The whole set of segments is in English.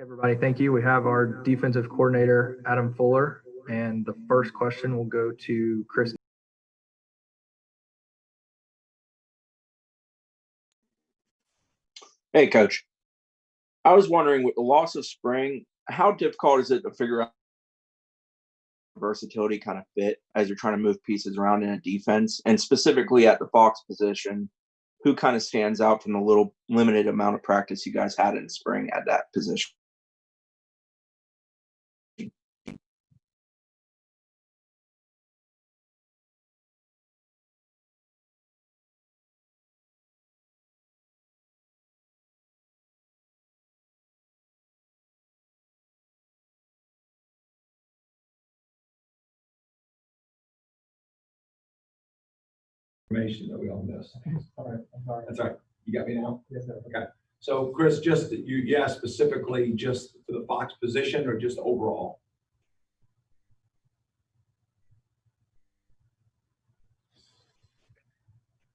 Everybody, thank you. We have our defensive coordinator, Adam Fuller, and the first question will go to Chris. Hey, Coach. I was wondering, with the loss of spring, how difficult is it to figure out versatility kind of fit as you're trying to move pieces around in a defense, and specifically at the Fox position, who kind of stands out from the little limited amount of practice you guys had in spring at that position? Information that we all missed. All right, I'm sorry. That's all right. You got me now? Yes, sir. Okay. So, Chris, just you asked specifically just for the Fox position or just overall?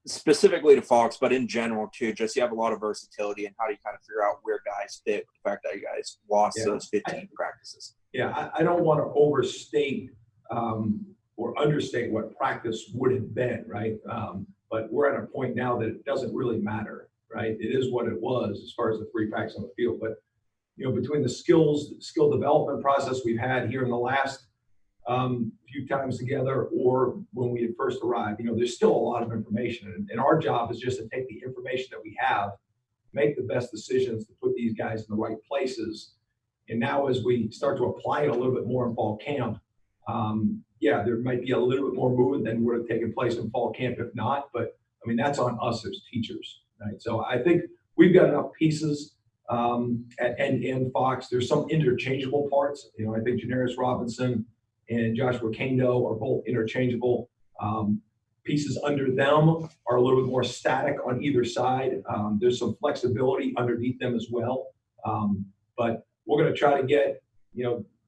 Specifically to Fox, but in general too, just you have a lot of versatility, and how do you kind of figure out where guys fit with the fact that you guys lost those 15 practices? Yeah, I don't want to overstate or understate what practice would have been, right? But we're at a point now that it doesn't really matter, right? It is what it was as far as the 3 practices on the field. But, between the skill development process we've had here in the last few times together, or when we had first arrived, there's still a lot of information. And our job is just to take the information that we have, make the best decisions to put these guys in the right places. And now as we start to apply it a little bit more in fall camp, there might be a little bit more movement than would have taken place in fall camp if not. But, that's on us as teachers, right? So I think we've got enough pieces and Fox. There's some interchangeable parts. I think Janaris Robinson and Joshua Kando are both interchangeable. Pieces under them are a little bit more static on either side. There's some flexibility underneath them as well. But we're going to try to get,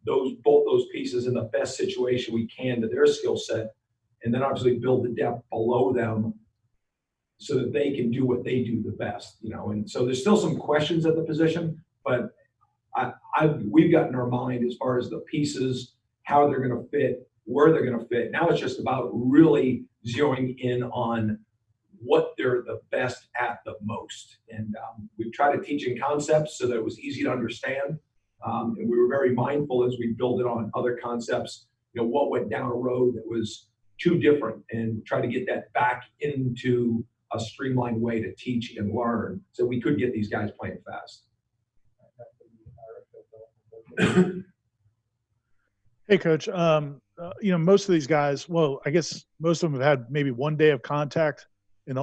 both those pieces in the best situation we can to their skill set, and then obviously build the depth below them so that they can do what they do the best, And so there's still some questions at the position, but we've got in our mind as far as the pieces, how they're going to fit, where they're going to fit. Now it's just about really zeroing in on what they're the best at the most. And we've tried to teach in concepts so that it was easy to understand. And we were very mindful as we build it on other concepts, what went down a road that was too different, and try to get that back into a streamlined way to teach and learn so we could get these guys playing fast. Hey, Coach. Most of these guys, well, I guess most of them have had maybe 1 day of contact,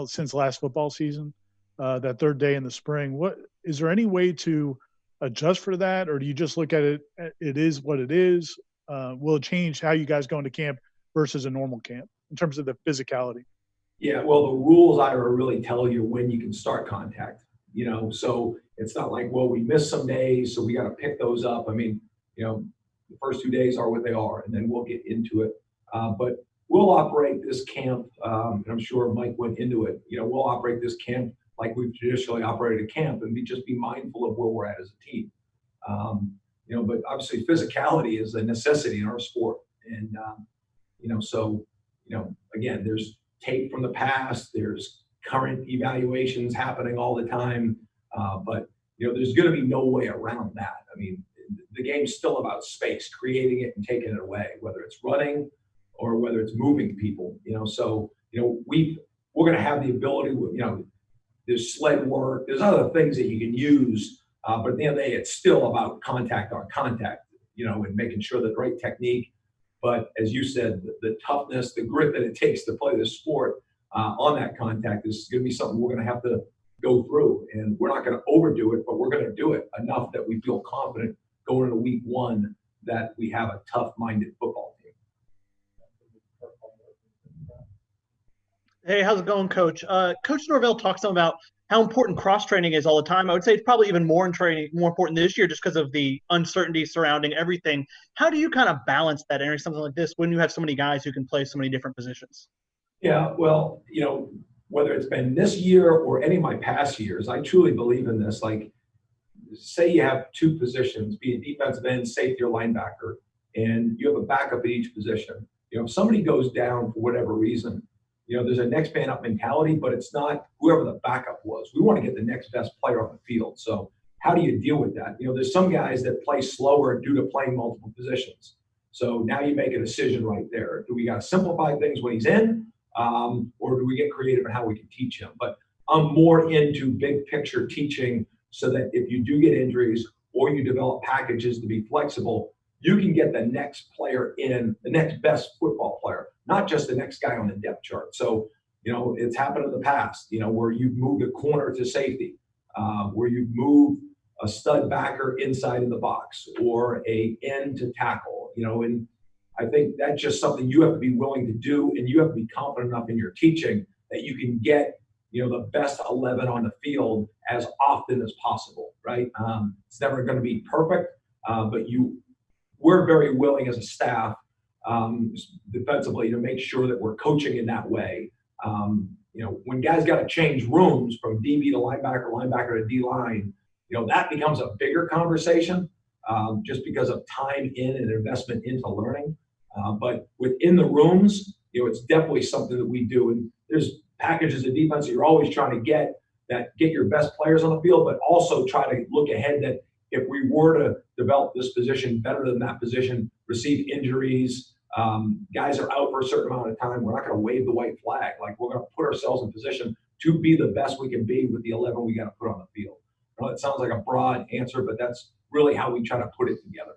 since last football season, that third day in the spring. What is there any way to adjust for that, or do you just look at it? It is what it is. Will it change how you guys go into camp versus a normal camp in terms of the physicality? Yeah, well, the rules Ira really tell you when you can start contact. So it's not like, well, we missed some days, so we got to pick those up. The first 2 days are what they are, and then we'll get into it. But we'll operate this camp, and I'm sure Mike went into it. We'll operate this camp like we've traditionally operated a camp, and just be mindful of where we're at as a team. But obviously physicality is a necessity in our sport. And, again, there's tape from the past, there's current evaluations happening all the time. But, there's going to be no way around that. The game's still about space, creating it and taking it away, whether it's running or whether it's moving people, So, we're going to have the ability, there's sled work, there's other things that you can use, but at the end of the day, it's still about contact on contact, and making sure that the right technique. But as you said, the toughness, the grit that it takes to play this sport on that contact is going to be something we're going to have to go through. And we're not going to overdo it, but we're going to do it enough that we feel confident going into week 1 that we have a tough-minded football team. Hey, how's it going, Coach? Coach Norvell talks about how important cross-training is all the time. I would say it's probably even more important this year just because of the uncertainty surrounding everything. How do you kind of balance that entering something like this when you have so many guys who can play so many different positions? Yeah, well, whether it's been this year or any of my past years, I truly believe in this. Like, say you have two positions, be it defensive end, safety, or linebacker, and you have a backup at each position. If somebody goes down for whatever reason, there's a next man up mentality, but it's not whoever the backup was. We want to get the next best player on the field. So how do you deal with that? There's some guys that play slower due to playing multiple positions. So now you make a decision right there. Do we got to simplify things when he's in, or do we get creative in how we can teach him? But I'm more into big picture teaching so that if you do get injuries or you develop packages to be flexible, you can get the next player in, the next best football player, not just the next guy on the depth chart. So, it's happened in the past, where you've moved a corner to safety, where you've moved a stud backer inside in the box or a end to tackle, and I think that's just something you have to be willing to do, and you have to be confident enough in your teaching that you can get, the best 11 on the field as often as possible, right? It's never going to be perfect, but we're very willing as a staff defensively to make sure that we're coaching in that way. When guys got to change rooms from DB to linebacker, linebacker to D-line, that becomes a bigger conversation just because of time in and investment into learning. But within the rooms, it's definitely something that we do. And there's packages of defense that you're always trying to get your best players on the field, but also try to look ahead that if we were to develop this position better than that position, receive injuries, guys are out for a certain amount of time, we're not going to wave the white flag. Like, we're going to put ourselves in position to be the best we can be with the 11 we got to put on the field. I know it sounds like a broad answer, but that's really how we try to put it together.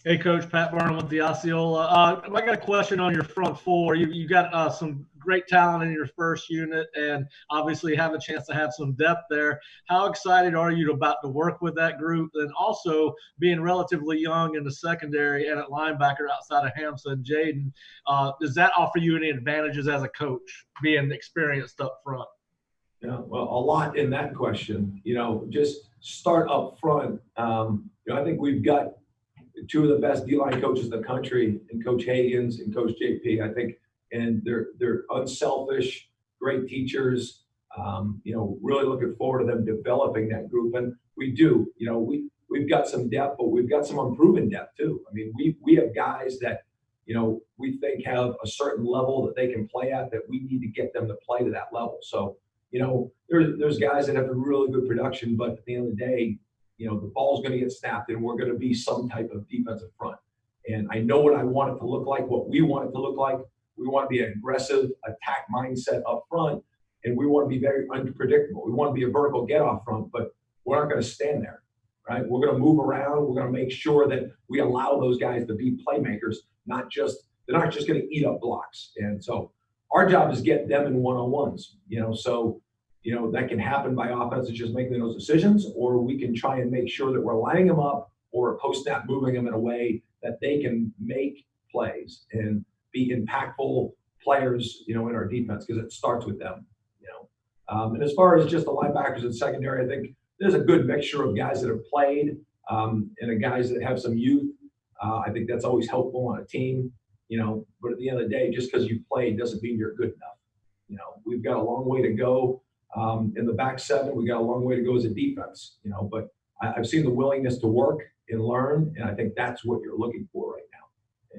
Hey, Coach, Pat Burnham with the Osceola. I got a question on your front four. You got some great talent in your first unit, and obviously have a chance to have some depth there. How excited are you about to work with that group, and also being relatively young in the secondary and at linebacker outside of Hamza and Jaden? Does that offer you any advantages as a coach, being experienced up front? Yeah, well, a lot in that question. Just start up front. I think we've got two of the best D-line coaches in the country, and Coach Hagens and Coach JP, I think, and they're unselfish, great teachers. Really looking forward to them developing that group. And we do, we've got some depth, but we've got some unproven depth too. I mean, we have guys that, we think have a certain level that they can play at, that we need to get them to play to that level. So, there's guys that have a really good production, but at the end of the day, the ball's going to get snapped, and we're going to be some type of defensive front. And I know what I want it to look like, what we want it to look like. We want to be an aggressive attack mindset up front, and we want to be very unpredictable. We want to be a vertical get off front, but we're not going to stand there, right? We're going to move around. We're going to make sure that we allow those guys to be playmakers, they're not just going to eat up blocks. And so our job is get them in one-on-ones, that can happen by offenses just making those decisions, or we can try and make sure that we're lining them up or post-snap moving them in a way that they can make plays and be impactful players, in our defense, because it starts with them, And as far as just the linebackers and secondary, I think there's a good mixture of guys that have played and guys that have some youth. I think that's always helpful on a team, but at the end of the day, just because you played doesn't mean you're good enough. We've got a long way to go. In the back seven, we got a long way to go as a defense, but I've seen the willingness to work and learn, and I think that's what you're looking for right now.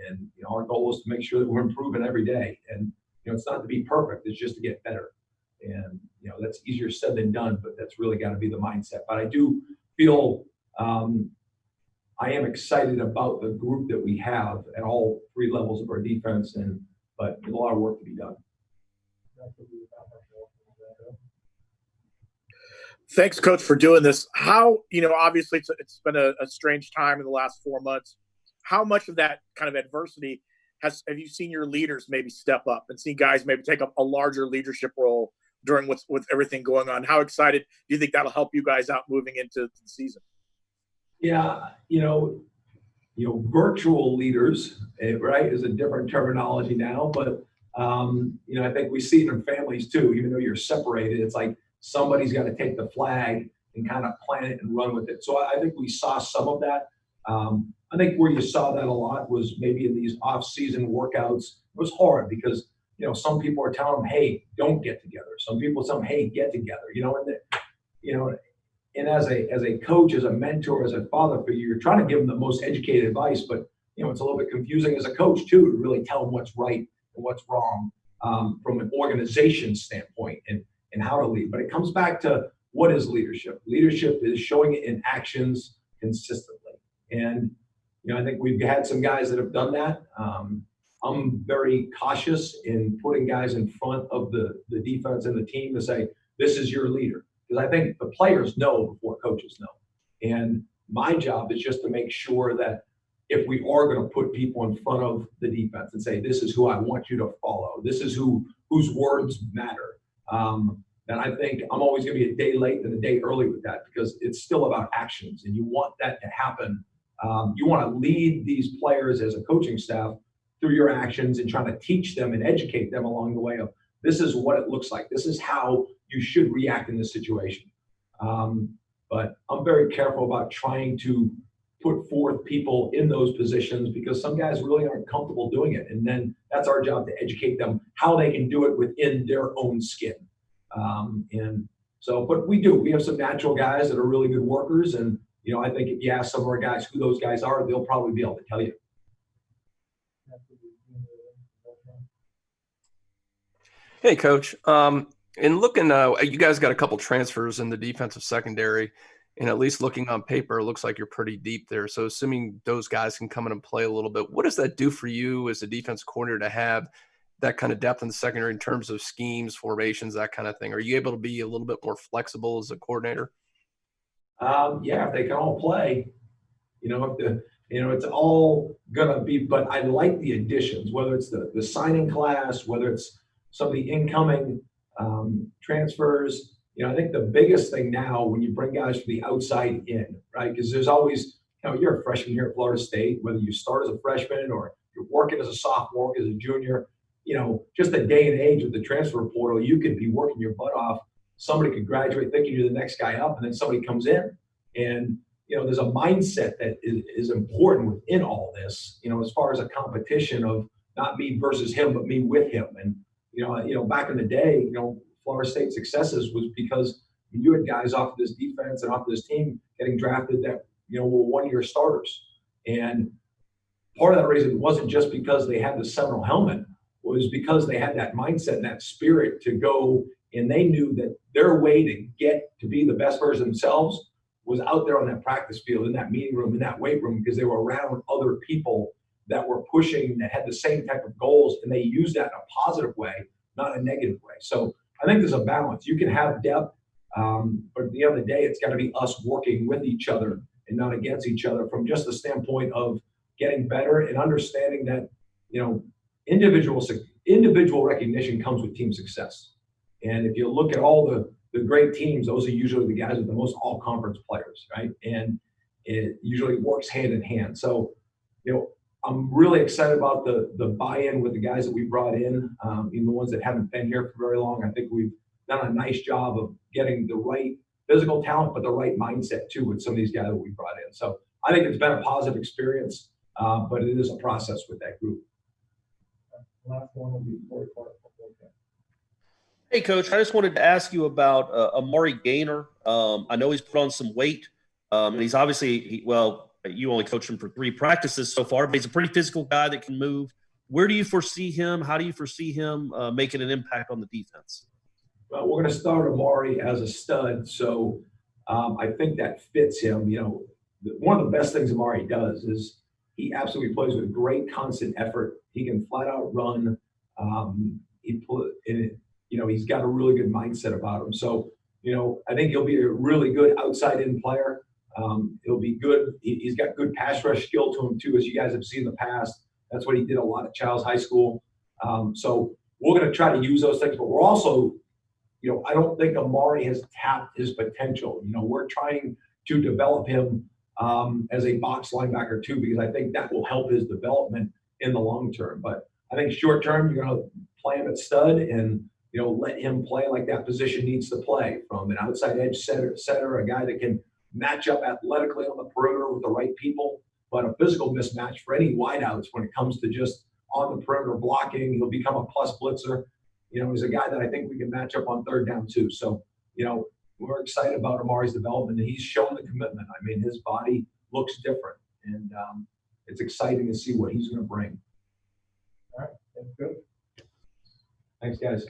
And, our goal is to make sure that we're improving every day. And, it's not to be perfect, it's just to get better. And, that's easier said than done, but that's really got to be the mindset. But I do feel I am excited about the group that we have at all three levels of our defense, but there's a lot of work to be done. Thanks, Coach, for doing this. How, obviously it's been a strange time in the last 4 months. How much of that kind of adversity have you seen your leaders maybe step up and seen guys maybe take up a larger leadership role during with everything going on? How excited do you think that'll help you guys out moving into the season? Yeah, virtual leaders, right, is a different terminology now, but I think we see it in families too. Even though you're separated, it's like somebody's got to take the flag and kind of plant it and run with it. So I think we saw some of that. I think where you saw that a lot was maybe in these off-season workouts. It was hard because, some people are telling them, hey, don't get together. Some people tell them, hey, get together. And as a coach, as a mentor, as a father figure, you're trying to give them the most educated advice, but it's a little bit confusing as a coach too to really tell them what's right and what's wrong from an organization standpoint and how to lead. But it comes back to what is leadership? Leadership is showing it in actions consistently. And I think we've had some guys that have done that. I'm very cautious in putting guys in front of the defense and the team to say, this is your leader. Because I think the players know before coaches know. And my job is just to make sure that if we are going to put people in front of the defense and say, this is who I want you to follow, this is whose words matter, then I think I'm always going to be a day late than a day early with that, because it's still about actions, and you want that to happen. You want to lead these players as a coaching staff through your actions and trying to teach them and educate them along the way of, this is what it looks like. This is how you should react in this situation. But I'm very careful about trying to put forth people in those positions, because some guys really aren't comfortable doing it. And then that's our job, to educate them how they can do it within their own skin. But we have some natural guys that are really good workers. And, I think if you ask some of our guys who those guys are, they'll probably be able to tell you. Hey, Coach. In looking, you guys got a couple transfers in the defensive secondary, and at least looking on paper, it looks like you're pretty deep there. So assuming those guys can come in and play a little bit, what does that do for you as a defense coordinator to have that kind of depth in the secondary in terms of schemes, formations, that kind of thing? Are you able to be a little bit more flexible as a coordinator? Yeah, if they can all play, it's all gonna be. But I like the additions, whether it's the signing class, whether it's some of the incoming transfers. I think the biggest thing now when you bring guys from the outside in, right? Because there's always, you're a freshman here at Florida State, whether you start as a freshman or you're working as a sophomore, as a junior, just the day and age of the transfer portal, you could be working your butt off. Somebody could graduate thinking you're the next guy up, and then somebody comes in. And, there's a mindset that is important within all this, as far as a competition of not me versus him, but me with him. And, back in the day, Florida State successes was because you had guys off of this defense and off of this team getting drafted that, were one-year starters. And part of that reason wasn't just because they had the Seminole helmet, was because they had that mindset and that spirit to go, and they knew that their way to get to be the best version of themselves was out there on that practice field, in that meeting room, in that weight room, because they were around other people that were pushing, that had the same type of goals, and they used that in a positive way, not a negative way. So I think there's a balance. You can have depth, but at the end of the day, it's got to be us working with each other and not against each other, from just the standpoint of getting better and understanding that, individual recognition comes with team success. And if you look at all the great teams, those are usually the guys with the most all-conference players, right? And it usually works hand in hand. So, I'm really excited about the buy-in with the guys that we brought in, even the ones that haven't been here for very long. I think we've done a nice job of getting the right physical talent, but the right mindset too with some of these guys that we brought in. So I think it's been a positive experience, but it is a process with that group. Last one will be Corey Clark. Hey, Coach, I just wanted to ask you about Amari Gainer. I know he's put on some weight. And he's obviously, you only coached him for 3 practices so far, but he's a pretty physical guy that can move. Where do you foresee him? How do you foresee him making an impact on the defense? Well, we're going to start Amari as a stud, so I think that fits him. One of the best things Amari does is he absolutely plays with great constant effort. He can flat out run. He's got a really good mindset about him. So, I think he'll be a really good outside-in player. He'll be good. He's got good pass rush skill to him too, as you guys have seen in the past. That's what he did a lot at Childs High School. So we're going to try to use those things, but we're also, I don't think Amari has tapped his potential. We're trying to develop him as a box linebacker too, because I think that will help his development in the long term. But I think short term, you're going to play him at stud and, let him play like that position needs to play, from an outside edge setter, a guy that can match up athletically on the perimeter with the right people, but a physical mismatch for any wideouts when it comes to just on the perimeter blocking. He'll become a plus blitzer. You know, he's a guy that I think we can match up on third down too. So, you know, we're excited about Amari's development, and he's shown the commitment. I mean, his body looks different, and it's exciting to see what he's going to bring. All right, that's good. Thanks, guys.